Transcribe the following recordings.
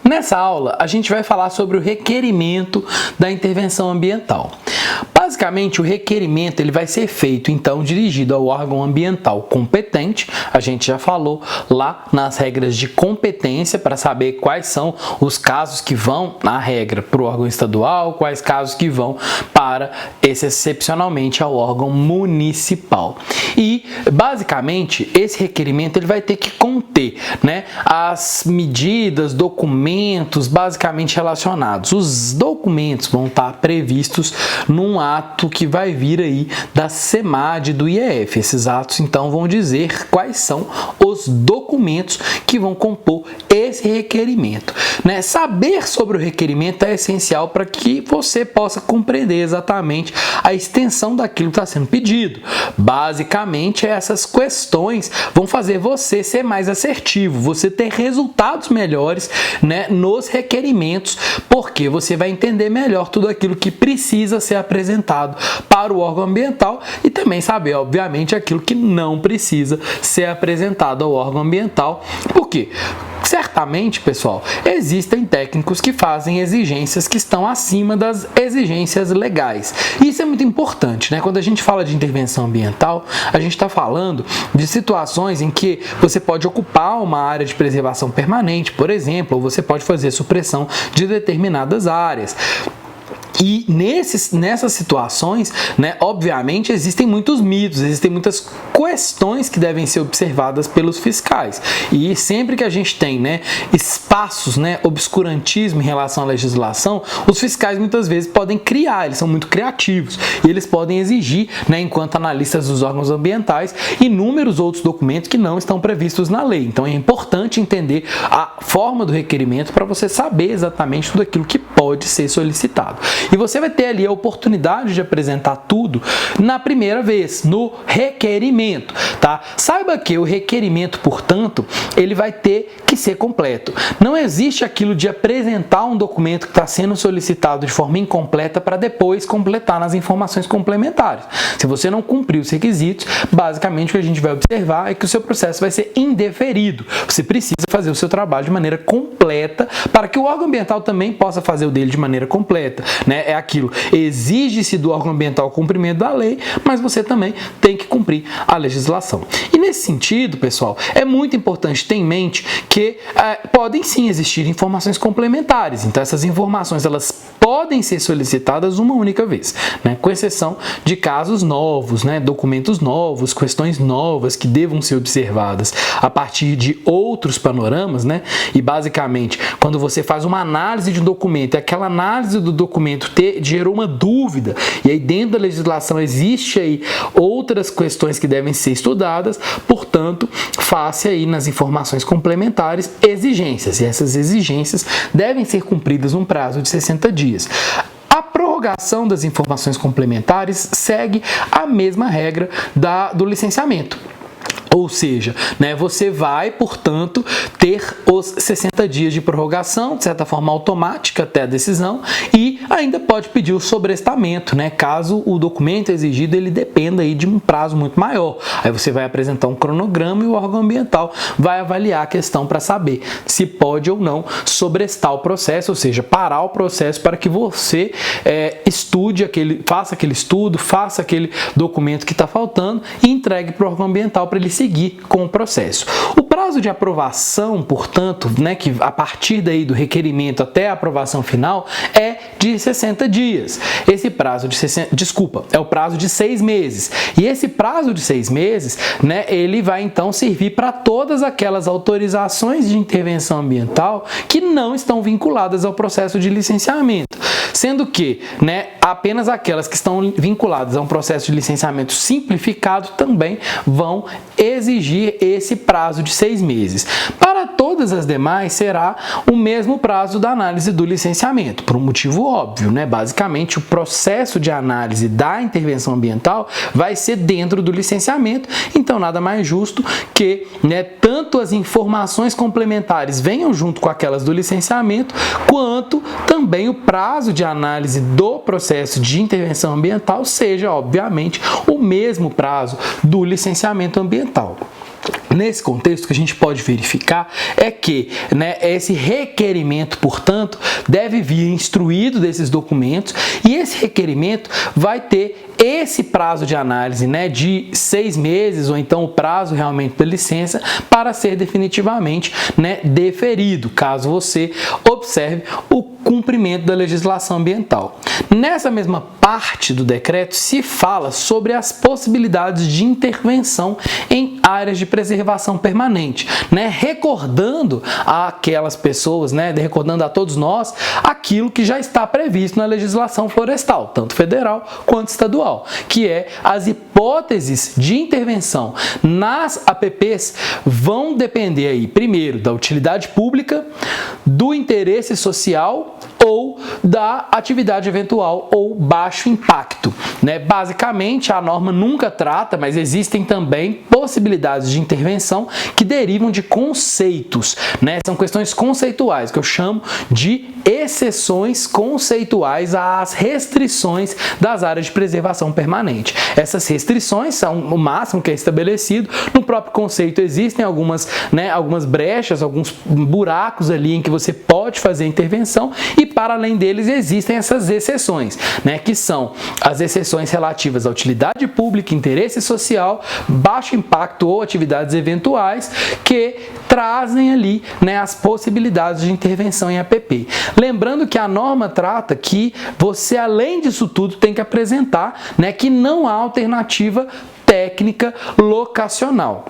Nessa aula, a gente vai falar sobre o requerimento da intervenção ambiental. Basicamente, o requerimento ele vai ser feito, então, dirigido ao órgão ambiental competente. A gente já falou lá nas regras de competência para saber quais são os casos que vão, na regra, para o órgão estadual, quais casos que vão para, excepcionalmente, ao órgão municipal. E, basicamente, esse requerimento ele vai ter que conter, né, as medidas, documentos basicamente relacionados. Os documentos vão estar previstos num ato que vai vir aí da SEMAD do IEF. Esses atos, então, vão dizer quais são os documentos que vão compor esse requerimento, né? Saber sobre o requerimento é essencial para que você possa compreender exatamente a extensão daquilo que está sendo pedido. Basicamente, essas questões vão fazer você ser mais assertivo, você ter resultados melhores, né, nos requerimentos, porque você vai entender melhor tudo aquilo que precisa ser apresentado para o órgão ambiental e também saber, obviamente, aquilo que não precisa ser apresentado ao órgão ambiental. Por quê? Certamente, pessoal, existem técnicos que fazem exigências que estão acima das exigências legais. Isso é muito importante, né? Quando a gente fala de intervenção ambiental, a gente está falando de situações em que você pode ocupar uma área de preservação permanente, por exemplo, ou você pode fazer supressão de determinadas áreas. E nessas situações, né, obviamente, existem muitos mitos, existem muitas questões que devem ser observadas pelos fiscais. E sempre que a gente tem, né, espaços, né, obscurantismo em relação à legislação, os fiscais muitas vezes podem criar, eles são muito criativos, e eles podem exigir, né, enquanto analistas dos órgãos ambientais, inúmeros outros documentos que não estão previstos na lei. Então é importante entender a forma do requerimento para você saber exatamente tudo aquilo que pode ser solicitado. E você vai ter ali a oportunidade de apresentar tudo na primeira vez, no requerimento, tá? Saiba que o requerimento, portanto, ele vai ter que ser completo. Não existe aquilo de apresentar um documento que está sendo solicitado de forma incompleta para depois completar nas informações complementares. Se você não cumprir os requisitos, basicamente o que a gente vai observar é que o seu processo vai ser indeferido. Você precisa fazer o seu trabalho de maneira completa para que o órgão ambiental também possa fazer o dele de maneira completa, né? É aquilo, exige-se do órgão ambiental o cumprimento da lei, mas você também tem que cumprir a legislação. E nesse sentido, pessoal, é muito importante ter em mente que podem sim existir informações complementares. Então essas informações elas podem ser solicitadas uma única vez, né? Com exceção de casos novos, né? Documentos novos, questões novas que devam ser observadas a partir de outros panoramas, né? E basicamente, quando você faz uma análise de um documento e aquela análise do documento gerou uma dúvida, e aí dentro da legislação existe aí outras questões que devem ser estudadas, portanto, faça aí nas informações complementares exigências, e essas exigências devem ser cumpridas num prazo de 60 dias. A prorrogação das informações complementares segue a mesma regra do licenciamento. Ou seja, né, você vai, portanto, ter os 60 dias de prorrogação, de certa forma automática até a decisão, e ainda pode pedir o sobrestamento, né, caso o documento exigido ele dependa aí de um prazo muito maior. Aí você vai apresentar um cronograma e o órgão ambiental vai avaliar a questão para saber se pode ou não sobrestar o processo, ou seja, parar o processo para que você faça aquele estudo, faça aquele documento que está faltando e entregue para o órgão ambiental para ele seguir com o processo. O prazo de aprovação, portanto, né, que a partir daí do requerimento até a aprovação final é de 60 dias. Esse prazo é o prazo de 6 meses. E esse prazo de 6 meses, né, ele vai então servir para todas aquelas autorizações de intervenção ambiental que não estão vinculadas ao processo de licenciamento. Sendo que, né, apenas aquelas que estão vinculadas a um processo de licenciamento simplificado também vão exigir esse prazo de 6 meses. Para todas as demais, será o mesmo prazo da análise do licenciamento, por um motivo óbvio, né? Basicamente, o processo de análise da intervenção ambiental vai ser dentro do licenciamento, então nada mais justo que, né, tanto as informações complementares venham junto com aquelas do licenciamento, quanto também o prazo de análise do processo de intervenção ambiental seja, obviamente, o mesmo prazo do licenciamento ambiental. Nesse contexto, o que a gente pode verificar é que, né, esse requerimento, portanto, deve vir instruído desses documentos e esse requerimento vai ter esse prazo de análise, né, de 6 meses ou então o prazo realmente da licença para ser definitivamente, né, deferido, caso você observe o cumprimento da legislação ambiental. Nessa mesma parte do decreto se fala sobre as possibilidades de intervenção em áreas de preservação permanente, né, recordando àquelas pessoas, né, recordando a todos nós aquilo que já está previsto na legislação florestal, tanto federal quanto estadual, que é as hipóteses de intervenção nas APPs vão depender aí, primeiro, da utilidade pública, do interesse social ou da atividade eventual ou baixo impacto, né? Basicamente, a norma nunca trata, mas existem também possibilidades de intervenção que derivam de conceitos, né? São questões conceituais, que eu chamo de exceções conceituais às restrições das áreas de preservação permanente. Essas restrições são o máximo que é estabelecido. No próprio conceito existem algumas brechas, alguns buracos ali em que você pode fazer intervenção e para além deles existem essas exceções, né, que são as exceções relativas à utilidade pública, interesse social, baixo impacto ou atividades eventuais que trazem ali, né, as possibilidades de intervenção em APP. Lembrando que a norma trata que você, além disso tudo, tem que apresentar, né, que não há alternativa técnica locacional.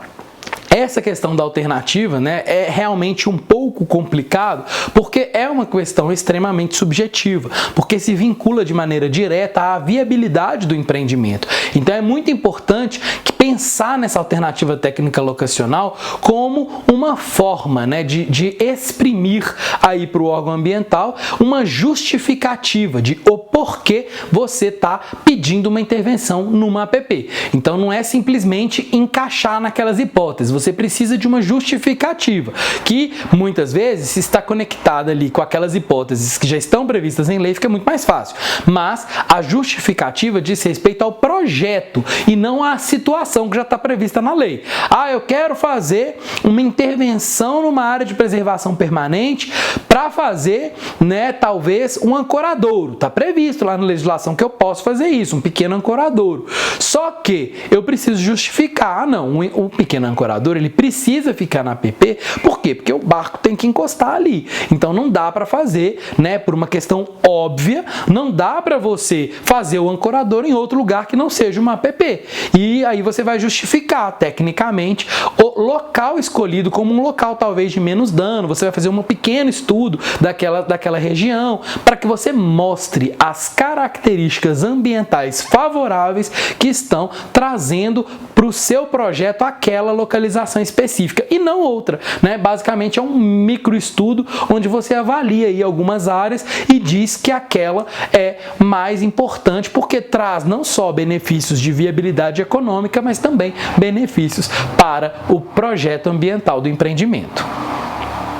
Essa questão da alternativa, né, é realmente um pouco complicado, porque é uma questão extremamente subjetiva, porque se vincula de maneira direta à viabilidade do empreendimento. Então é muito importante que pensar nessa alternativa técnica locacional como uma forma, né, de exprimir aí para o órgão ambiental uma justificativa de o porquê você está pedindo uma intervenção numa APP. Então não é simplesmente encaixar naquelas hipóteses, você precisa de uma justificativa, que muitas vezes se está conectada ali com aquelas hipóteses que já estão previstas em lei, fica muito mais fácil. Mas a justificativa diz respeito ao projeto e não à situação que já está prevista na lei. Ah, eu quero fazer uma intervenção numa área de preservação permanente para fazer, né, talvez um ancoradouro. Está previsto lá na legislação que eu posso fazer isso, um pequeno ancoradouro. Só que eu preciso justificar, o pequeno ancoradouro ele precisa ficar na APP, por quê? Porque o barco tem que encostar ali. Então não dá para fazer, né, por uma questão óbvia, não dá para você fazer o ancorador em outro lugar que não seja uma APP. E aí você vai justificar tecnicamente o local escolhido como um local talvez de menos dano, você vai fazer um pequeno estudo daquela região para que você mostre as características ambientais favoráveis que estão trazendo para o seu projeto aquela localização específica e não outra, né? Basicamente é um microestudo onde você avalia aí algumas áreas e diz que aquela é mais importante porque traz não só benefícios de viabilidade econômica, mas também benefícios para o projeto ambiental do empreendimento.